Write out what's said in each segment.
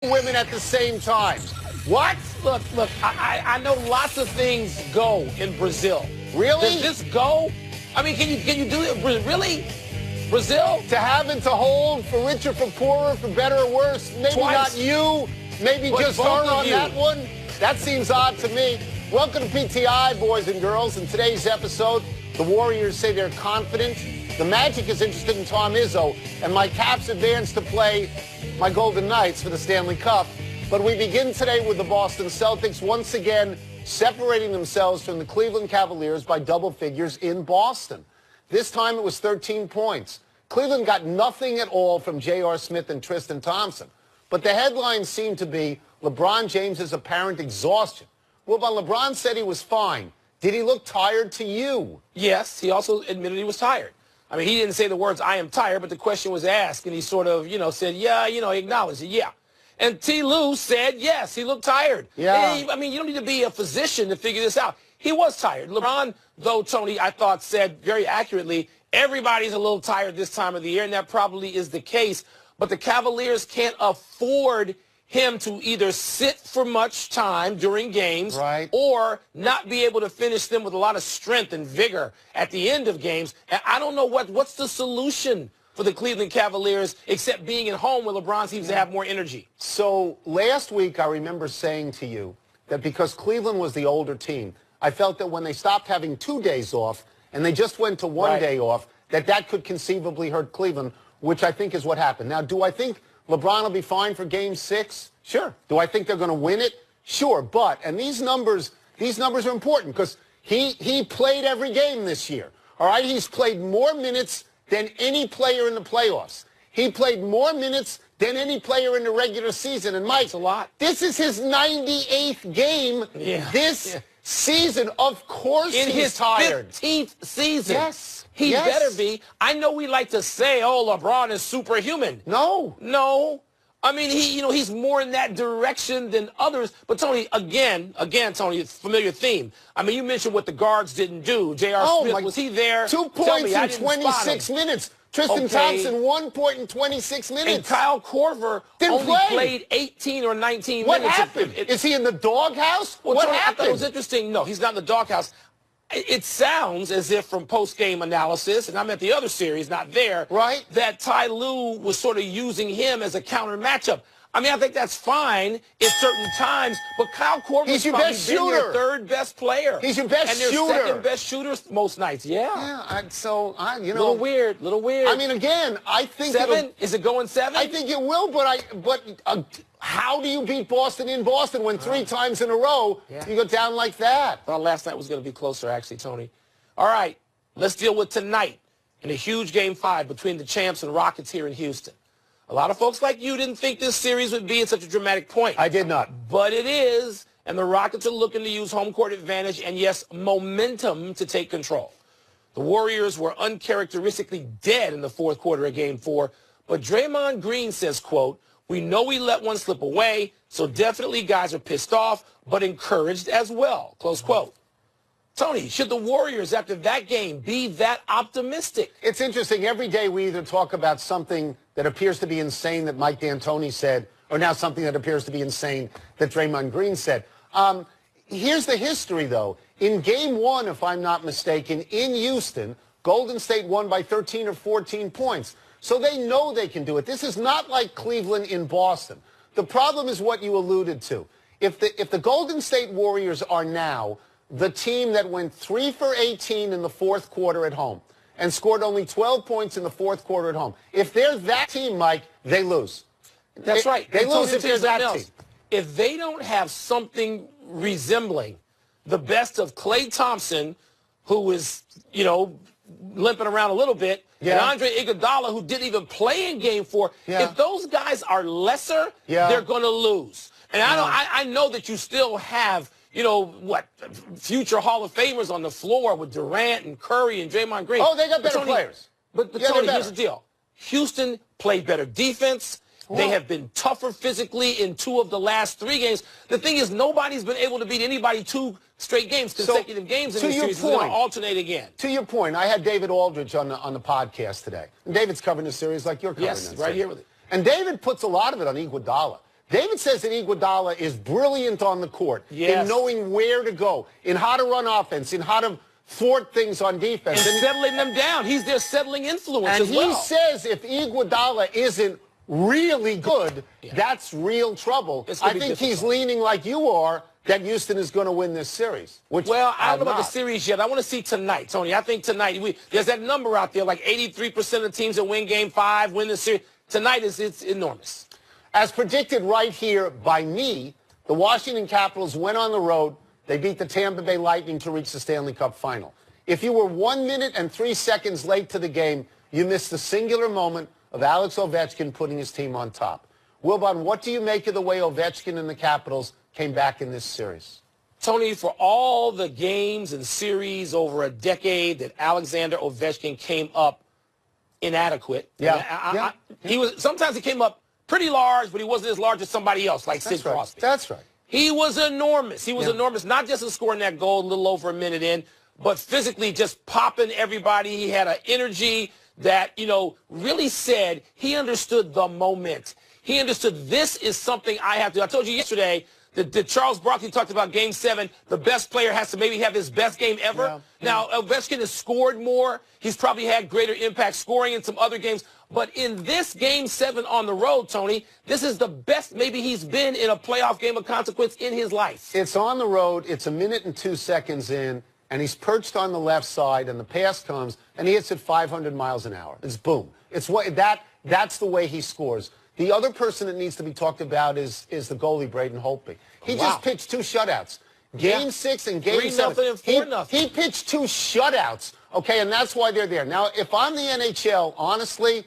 women at the same time. What? Look, I know lots of things go in Brazil. Really? Does this go? I mean, can you do it? Really? Brazil? To have and to hold, for richer, for poorer, for better or worse. Maybe Twice. not you, maybe But just her both of on you. that one. That seems odd to me. Welcome to PTI, boys and girls. In today's episode, the Warriors say they're confident. The Magic is interested in Tom Izzo, and my Caps advance to play my Golden Knights for the Stanley Cup. But we begin today with the Boston Celtics once again separating themselves from the Cleveland Cavaliers by double figures in Boston. This time it was 13 points. Cleveland got nothing at all from J.R. Smith and Tristan Thompson. But the headlines seem to be LeBron James's apparent exhaustion. Well, while LeBron said he was fine, did he look tired to you? Yes, he also admitted he was tired. I mean, he didn't say the words, "I am tired," but the question was asked, and he sort of, said, yeah, he acknowledged it, yeah. And T. Lou said, yes, he looked tired. Yeah. I mean, you don't need to be a physician to figure this out. He was tired. LeBron, though, Tony, I thought said very accurately, everybody's a little tired this time of the year, and that probably is the case. But the Cavaliers can't afford him to either sit for much time during games or not be able to finish them with a lot of strength and vigor at the end of games. And I don't know what's the solution for the Cleveland Cavaliers except being at home where LeBron seems to have more energy. So last week I remember saying to you that because Cleveland was the older team, I felt that when they stopped having 2 days off and they just went to one day off, that could conceivably hurt Cleveland, which I think is what happened. Now, do I think LeBron will be fine for Game 6? Sure. Do I think they're going to win it? Sure. But, and these numbers are important because he played every game this year. All right? He's played more minutes than any player in the playoffs. He played more minutes than any player in the regular season. And Mike, that's a lot. This is his 98th game this season. Of course he's tired. In his 15th season. Yes. He better be. I know we like to say, oh, LeBron is superhuman. No. I mean, he's more in that direction than others. But, Tony, again, Tony, familiar theme. I mean, you mentioned what the guards didn't do. J.R. Smith, was he there? 2 points in 26 minutes. Tristan Thompson, 1 point in 26 minutes. And Kyle Korver only played 18 or 19 minutes. What happened? Is he in the doghouse? Well, what Tony, happened? I thought it was interesting. No, he's not in the doghouse. It sounds as if from post-game analysis, and I'm at the other series, not there, that Ty Lue was sort of using him as a counter matchup. I mean, I think that's fine at certain times, but Kyle Korver's probably been their third best player. He's your best shooter. And their second best shooters most nights, So, Little weird. I mean, again, I think 7? Is it going 7? I think it will, but how do you beat Boston in Boston when 3 times in a row you go down like that? Well, last night was going to be closer, actually, Tony. All right, let's deal with tonight in a huge Game 5 between the champs and Rockets here in Houston. A lot of folks like you didn't think this series would be at such a dramatic point. I did not. But it is, and the Rockets are looking to use home court advantage and, yes, momentum to take control. The Warriors were uncharacteristically dead in the fourth quarter of Game 4, but Draymond Green says, quote, "We know we let one slip away, so definitely guys are pissed off, but encouraged as well," close quote. Tony, should the Warriors, after that game, be that optimistic? It's interesting. Every day we either talk about something that appears to be insane that Mike D'Antoni said, or now something that appears to be insane that Draymond Green said. Here's the history, though. In Game 1, if I'm not mistaken, in Houston, Golden State won by 13 or 14 points. So they know they can do it. This is not like Cleveland in Boston. The problem is what you alluded to. If the Golden State Warriors are now the team that went 3 for 18 in the fourth quarter at home and scored only 12 points in the fourth quarter at home, if they're that team, Mike, they lose. That's right. They lose if they're that team. If they don't have something resembling the best of Klay Thompson, who is, limping around a little bit, and Andre Iguodala, who didn't even play in Game 4, if those guys are lesser, they're going to lose. And I know that you still have, future Hall of Famers on the floor with Durant and Curry and Draymond Green. Oh, they got better players. But Tony, here's the deal. Houston played better defense. They have been tougher physically in 2 of the last 3 games. The thing is, nobody's been able to beat anybody 2 straight games, consecutive games in this series. We're going to alternate again. To your point, I had David Aldridge on the podcast today. And David's covering the series like you're covering it. Right here with it. And David puts a lot of it on Iguodala. David says that Iguodala is brilliant on the court in knowing where to go, in how to run offense, in how to thwart things on defense. And settling them down. He's their settling influence as well. And he says if Iguodala isn't really good, that's real trouble. I think he's leaning like you are that Houston is going to win this series. Well, I don't know about the series yet. I want to see tonight, Tony. I think tonight, there's that number out there, like 83% of teams that win Game 5 win the series. Tonight it's enormous. As predicted right here by me, the Washington Capitals went on the road. They beat the Tampa Bay Lightning to reach the Stanley Cup final. If you were 1 minute and 3 seconds late to the game, you missed the singular moment of Alex Ovechkin putting his team on top. Wilbon, what do you make of the way Ovechkin and the Capitals came back in this series? Tony, for all the games and series over a decade that Alexander Ovechkin came up inadequate. Sometimes he came up pretty large, but he wasn't as large as somebody else, like Sid Crosby. That's right. He was enormous. He was enormous, not just in scoring that goal a little over a minute in, but physically just popping everybody. He had an energy that, really said he understood the moment. He understood this is something I have to do. I told you yesterday that Charles Barkley talked about Game 7. The best player has to maybe have his best game ever. Now, Ovechkin has scored more. He's probably had greater impact scoring in some other games. But in this Game 7 on the road, Tony, this is the best maybe he's been in a playoff game of consequence in his life. It's on the road. It's 1 minute and 2 seconds in, and he's perched on the left side, and the pass comes, and he hits it 500 miles an hour. It's boom. It's that's the way he scores. The other person that needs to be talked about is the goalie, Braden Holtby. He just pitched 2 shutouts. Game 6 and Game 7. 3-0 and 4-0. He pitched 2 shutouts, okay, and that's why they're there. Now, if I'm the NHL, honestly,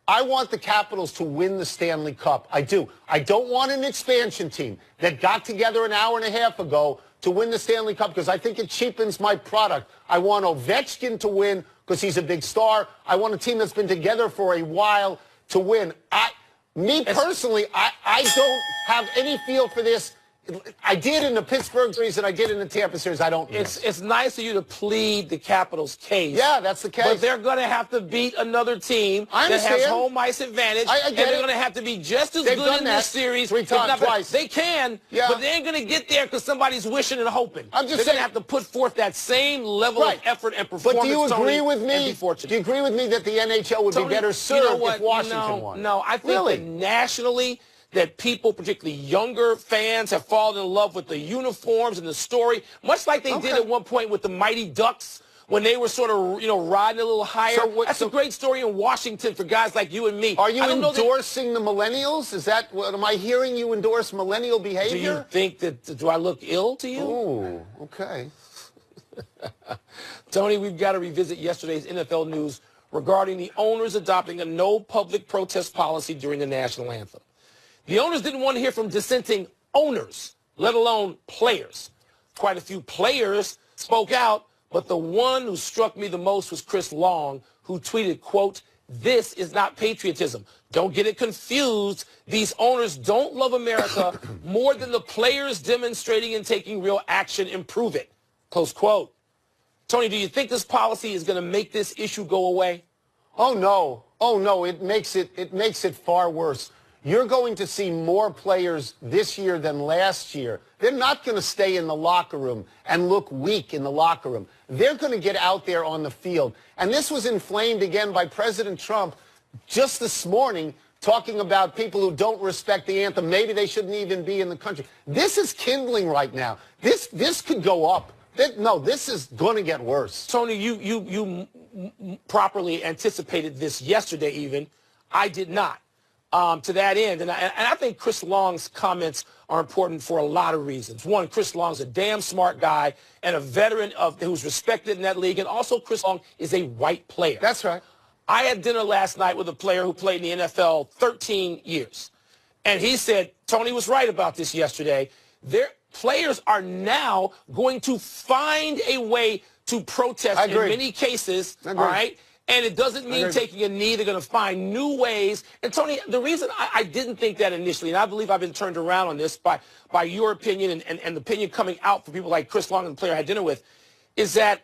I want the Capitals to win the Stanley Cup. I do. I don't want an expansion team that got together an hour and a half ago to win the Stanley Cup because I think it cheapens my product. I want Ovechkin to win because he's a big star. I want a team that's been together for a while to win. Me personally, I don't have any feel for this. I did in the Pittsburgh series and I did in the Tampa series. I don't know. It's nice of you to plead the Capitals' case. Yeah, that's the case. But they're going to have to beat another team that has home ice advantage. I get and they're going to have to be just as good in this series. 3 times, twice. They can, but they ain't going to get there because somebody's wishing and hoping. I'm just they're going to have to put forth that same level of effort and performance. But do you agree with me? Do you agree with me that the NHL would be better served if Washington won? No, I think that nationally, that people, particularly younger fans, have fallen in love with the uniforms and the story, much like they did at one point with the Mighty Ducks when they were sort of, riding a little higher. That's a great story in Washington for guys like you and me. Are you endorsing the millennials? Is that what am I hearing you endorse millennial behavior? Do you think that, do I look ill to you? Oh, okay. Tony, we've got to revisit yesterday's NFL news regarding the owners adopting a no public protest policy during the national anthem. The owners didn't want to hear from dissenting owners, let alone players. Quite a few players spoke out, but the one who struck me the most was Chris Long, who tweeted, quote, "This is not patriotism. Don't get it confused. These owners don't love America more than the players demonstrating and taking real action improve it." Close quote. Tony, do you think this policy is going to make this issue go away? Oh, no. Oh, no. It makes it far worse. You're going to see more players this year than last year. They're not going to stay in the locker room and look weak in the locker room. They're going to get out there on the field. And this was inflamed again by President Trump just this morning, talking about people who don't respect the anthem. Maybe they shouldn't even be in the country. This is kindling right now. This could go up. No, this is going to get worse. Tony, you properly anticipated this yesterday even. I did not. To that end. And I think Chris Long's comments are important for a lot of reasons. One, Chris Long's a damn smart guy and a veteran who's respected in that league. And also Chris Long is a white player. That's right. I had dinner last night with a player who played in the NFL 13 years. And he said, Tony was right about this yesterday. Their players are now going to find a way to protest in many cases. All right. And it doesn't mean taking a knee. They're going to find new ways. And, Tony, the reason I didn't think that initially, and I believe I've been turned around on this by your opinion and the opinion coming out for people like Chris Long and the player I had dinner with, is that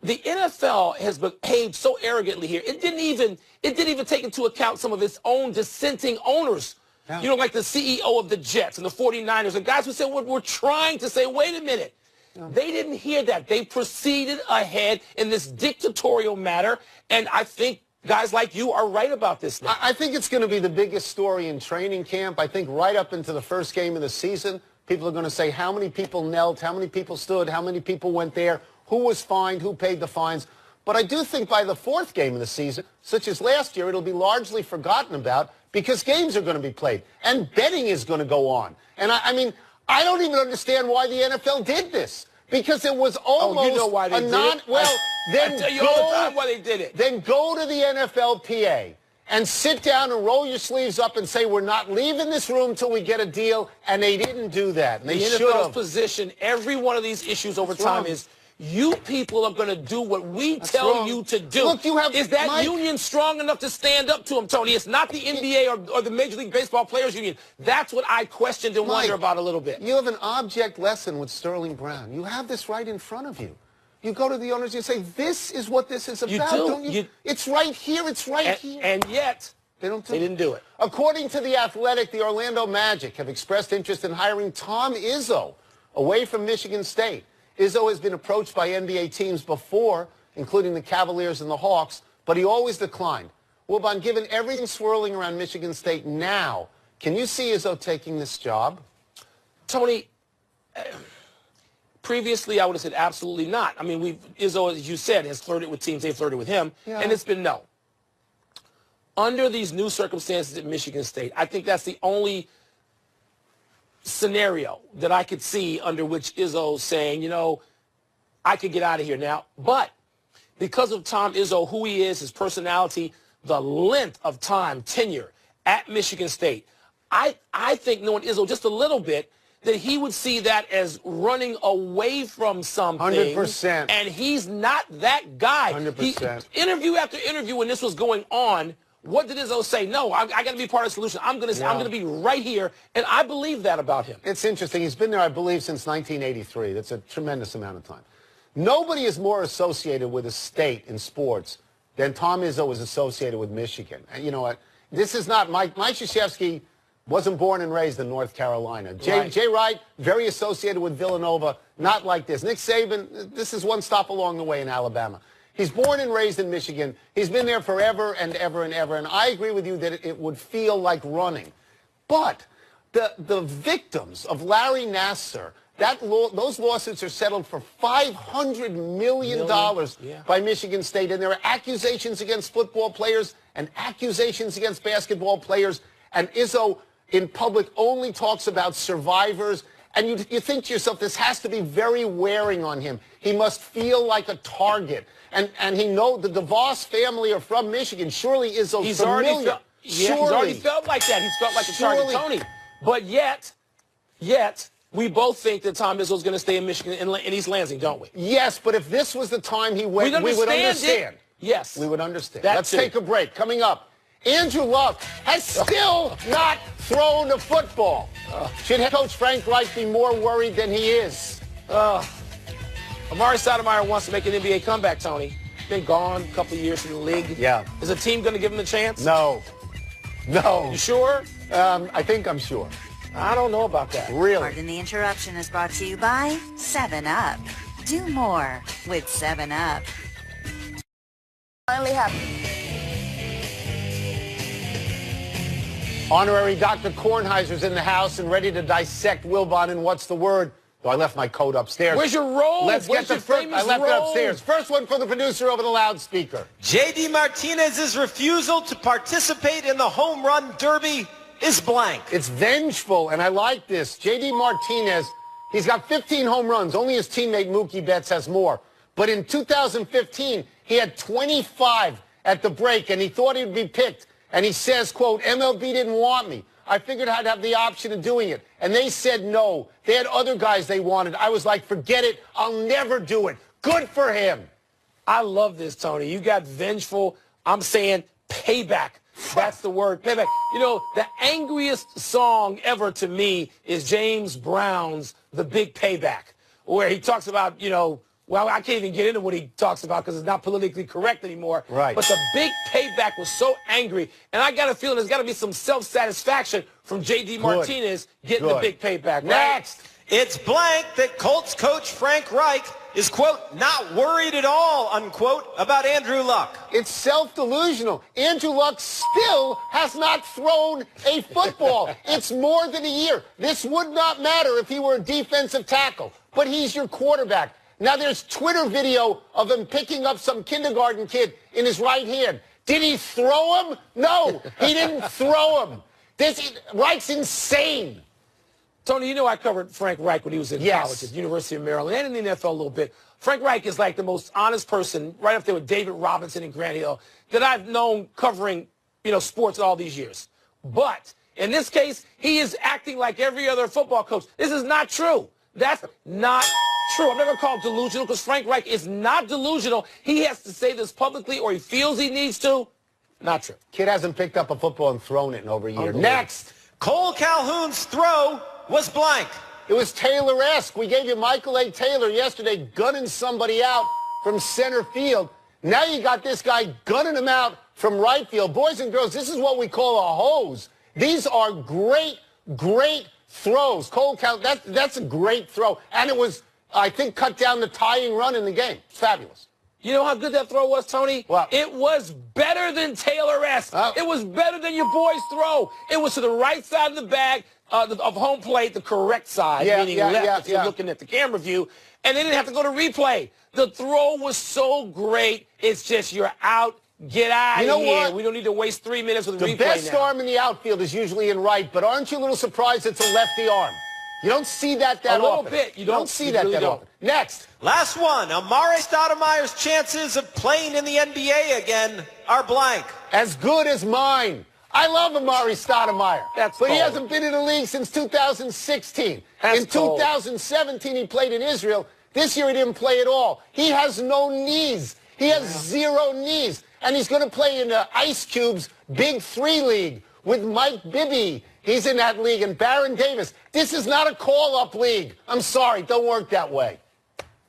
the NFL has behaved so arrogantly here. It didn't even take into account some of its own dissenting owners. Yeah. You know, like the CEO of the Jets and the 49ers, and guys who said, we're trying to say, wait a minute. Yeah. They didn't hear that. They proceeded ahead in this dictatorial matter, and I think guys like you are right about this now. I think it's going to be the biggest story in training camp. I think right up into the first game of the season, people are going to say how many people knelt, how many people stood, how many people went there, who was fined, who paid the fines. But I do think by the fourth game of the season, such as last year, it'll be largely forgotten about because games are going to be played and betting is going to go on. And I mean, I don't even understand why the NFL did this because it was almost you know why they did it? Well, then I tell you all the time why they did it. Then go to the NFLPA and sit down and roll your sleeves up and say, we're not leaving this room till we get a deal, and they didn't do that. And they should have. The NFL's position, every one of these issues over time is, you people are going to do what we tell you to do. Look, is that union strong enough to stand up to them, Tony? It's not the NBA or the Major League Baseball Players Union. That's what I questioned and wonder about a little bit. You have an object lesson with Sterling Brown. You have this right in front of you. You go to the owners and say, this is what this is about. You do. Don't you? It's right here. It's right here. And yet, they didn't do it. According to The Athletic, the Orlando Magic have expressed interest in hiring Tom Izzo away from Michigan State. Izzo has been approached by NBA teams before, including the Cavaliers and the Hawks, but he always declined. Wilbon, given everything swirling around Michigan State now, can you see Izzo taking this job? Tony, previously I would have said absolutely not. I mean, Izzo, as you said, has flirted with teams. They've flirted with him, and it's been no. Under these new circumstances at Michigan State, I think that's the only scenario that I could see under which Izzo's saying, you know, I could get out of here now. But because of Tom Izzo, who he is, his personality, the length of time, tenure at Michigan State, I think, knowing Izzo just a little bit, that he would see that as running away from something. 100%. And he's not that guy. 100%. Interview after interview when this was going on, what did Izzo say? No, I got to be part of the solution. I'm going to be right here, and I believe that about him. It's interesting. He's been there, I believe, since 1983. That's a tremendous amount of time. Nobody is more associated with a state in sports than Tom Izzo was associated with Michigan. And you know what? This is not Mike Krzyzewski wasn't born and raised in North Carolina. Jay Wright, very associated with Villanova, not like this. Nick Saban, this is one stop along the way in Alabama. He's born and raised in Michigan. He's been there forever and ever and ever. And I agree with you that it would feel like running. But the victims of Larry Nassar, those lawsuits are settled for $500 million by Michigan State. And there are accusations against football players and accusations against basketball players. And Izzo, in public, only talks about survivors. And you think to yourself, this has to be very wearing on him. He must feel like a target. And he knows the DeVos family are from Michigan. Surely Izzo's familiar. He's already felt like that. He's felt like a target, Tony. But yet, we both think that Tom Izzo's going to stay in Michigan in East Lansing, don't we? Yes, but if this was the time he went, we would understand. Yes. We would understand. Let's take a break. Coming up, Andrew Luck has still not thrown a football. Should head coach Frank Reich be more worried than he is? Amari Stoudemire wants to make an NBA comeback, Tony. Been gone a couple of years from the league. Yeah. Is a team going to give him a chance? No. You sure? I think I'm sure. I don't know about that. Really? Pardon the Interruption is brought to you by 7-Up. Do more with 7-Up. Finally happened. Honorary Dr. Kornheiser's in the house and ready to dissect Wilbon and What's the Word. Though I left my coat upstairs. Where's your robe? Let's get the first. I left it upstairs. First one for the producer over the loudspeaker. J.D. Martinez's refusal to participate in the home run derby is blank. It's vengeful, and I like this. J.D. Martinez, he's got 15 home runs. Only his teammate Mookie Betts has more. But in 2015, he had 25 at the break, and he thought he'd be picked. And he says, quote, MLB didn't want me. I figured I'd have the option of doing it. And they said no. They had other guys they wanted. I was like, forget it. I'll never do it. Good for him. I love this, Tony. You got vengeful. I'm saying payback. That's the word, payback. You know, the angriest song ever to me is James Brown's The Big Payback, where he talks about, you know, Well, I can't even get into what he talks about because it's not politically correct anymore. Right. But the big payback was so angry, and I got a feeling there's got to be some self-satisfaction from J.D. Martinez getting the big payback. Next. It's blank that Colts coach Frank Reich is, quote, not worried at all, unquote, about Andrew Luck. It's self-delusional. Andrew Luck still has not thrown a football. It's more than a year. This would not matter if he were a defensive tackle, but he's your quarterback. Now there's Twitter video of him picking up some kindergarten kid in his right hand. Did he throw him? No, he didn't throw him. Reich's insane. Tony, you know I covered Frank Reich when he was in college at the University of Maryland and in the NFL a little bit. Frank Reich is like the most honest person, right up there with David Robinson and Grant Hill, that I've known covering, sports all these years. But in this case, he is acting like every other football coach. This is not true. That's not true. I'm never called delusional because Frank Reich is not delusional. He has to say this publicly or he feels he needs to. Not true. Kid hasn't picked up a football and thrown it in over a year. Next. Cole Calhoun's throw was blank. It was Taylor-esque. We gave you Michael A. Taylor yesterday gunning somebody out from center field. Now you got this guy gunning him out from right field. Boys and girls, this is what we call a hose. These are great, great throws. Cole Calhoun, that's a great throw. And it was, I think, cut down the tying run in the game. It's fabulous. You know how good that throw was, Tony? What? It was better than Taylor-esque. It was better than your boy's throw. It was to the right side of the bag of home plate, the correct side, meaning left if you're looking at the camera view, and they didn't have to go to replay. The throw was so great, it's just you're out. Get out of here. What? We don't need to waste 3 minutes with a replay now. The best arm in the outfield is usually in right, but aren't you a little surprised it's a lefty arm? You don't see that often. A little bit. You don't see that often. Next. Last one. Amari Stoudemire's chances of playing in the NBA again are blank. As good as mine. I love Amari Stoudemire. But he hasn't been in the league since 2016. In 2017, he played in Israel. This year, he didn't play at all. He has no knees. He has 0 knees. And he's going to play in the Ice Cube's Big 3 League with Mike Bibby. He's in that league. And Baron Davis. This is not a call-up league. I'm sorry. Don't work that way.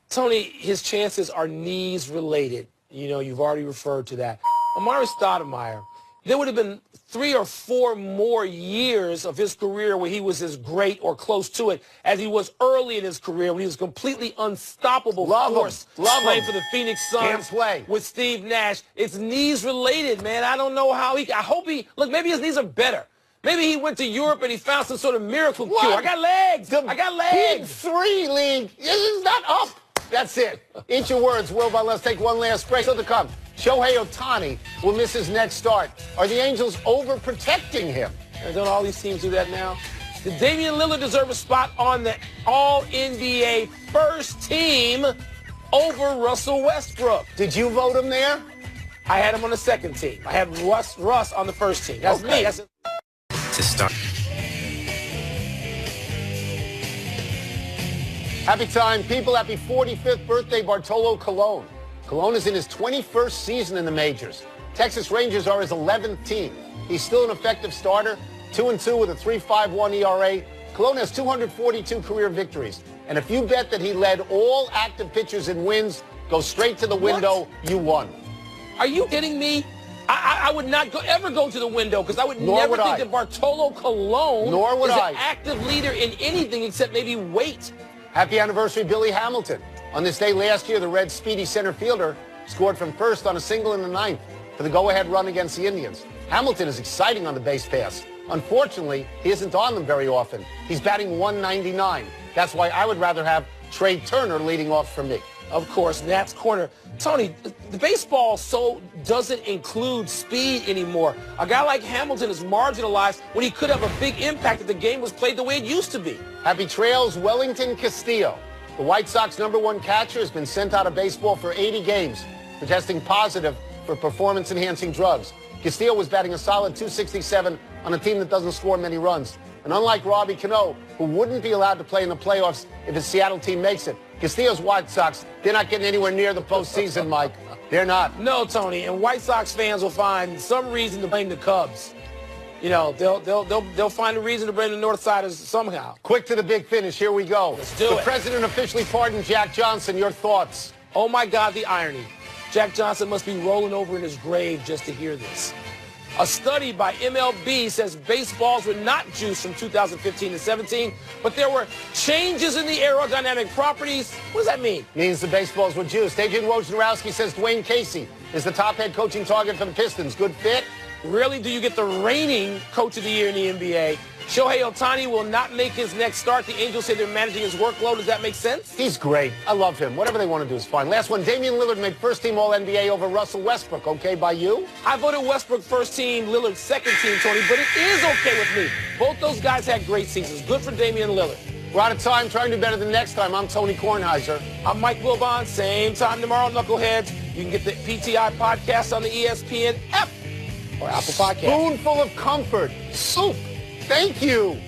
Tony, his chances are knees related. You've already referred to that. Amari Stoudemire, there would have been 3 or 4 more years of his career where he was as great or close to it as he was early in his career when he was completely unstoppable force playing for the Phoenix Suns with Steve Nash. It's knees related, man. I don't know how I hope look, maybe his knees are better. Maybe he went to Europe and he found some sort of miracle cure. I got legs. I got legs. Big 3 League. This is not up. That's it. Eat your words, Will. But let's take one last break. Still to come. Shohei Ohtani will miss his next start. Are the Angels overprotecting him? Don't all these teams do that now? Did Damian Lillard deserve a spot on the All-NBA first team over Russell Westbrook? Did you vote him there? I had him on the second team. I had Russ on the first team. That's me. That's to start. Happy time, people. Happy 45th birthday, Bartolo Colon. Colon is in his 21st season in the majors. Texas Rangers are his 11th team. He's still an effective starter, 2-2 with a 3.51 ERA. Colon has 242 career victories. And if you bet that he led all active pitchers in wins, go straight to the window, you won. Are you kidding me? I would not ever go to the window because I would never think that Bartolo Colon is an active leader in anything except maybe weight. Happy anniversary, Billy Hamilton. On this day last year, the Reds' speedy center fielder scored from first on a single in the 9th for the go-ahead run against the Indians. Hamilton is exciting on the base pass. Unfortunately, he isn't on them very often. He's batting 199. That's why I would rather have Trey Turner leading off for me. Of course, Nat's corner. Tony, the baseball doesn't include speed anymore. A guy like Hamilton is marginalized when he could have a big impact if the game was played the way it used to be. Happy trails, Wellington Castillo. The White Sox #1 catcher has been sent out of baseball for 80 games for testing positive for performance-enhancing drugs. Castillo was batting a solid .267 on a team that doesn't score many runs. And unlike Robbie Cano, who wouldn't be allowed to play in the playoffs if his Seattle team makes it, Castillo's White Sox, they're not getting anywhere near the postseason, Mike. They're not. No, Tony, and White Sox fans will find some reason to blame the Cubs. you know, they'll find a reason to bring the North Siders somehow. Quick to the big finish. Here we go. Let's do the it. president officially pardoned Jack Johnson. Your thoughts? Oh, my God, the irony. Jack Johnson must be rolling over in his grave just to hear this. A study by MLB says baseballs were not juiced from 2015 to 17, but there were changes in the aerodynamic properties. What does that mean? Means the baseballs were juiced. Adrian Wojnarowski says Dwayne Casey is the top head coaching target for the Pistons. Good fit? Rarely do you get the reigning coach of the year in the NBA. Shohei Ohtani will not make his next start. The Angels say they're managing his workload. Does that make sense? He's great. I love him. Whatever they want to do is fine. Last one, Damian Lillard made first-team All-NBA over Russell Westbrook. Okay by you? I voted Westbrook first team, Lillard second team, Tony, but it is okay with me. Both those guys had great seasons. Good for Damian Lillard. We're out of time. Trying to do better than next time. I'm Tony Kornheiser. I'm Mike Wilbon. Same time tomorrow, Knuckleheads. You can get the PTI podcast on the ESPN app or Apple Podcast. Spoonful of comfort. Soup. Thank you.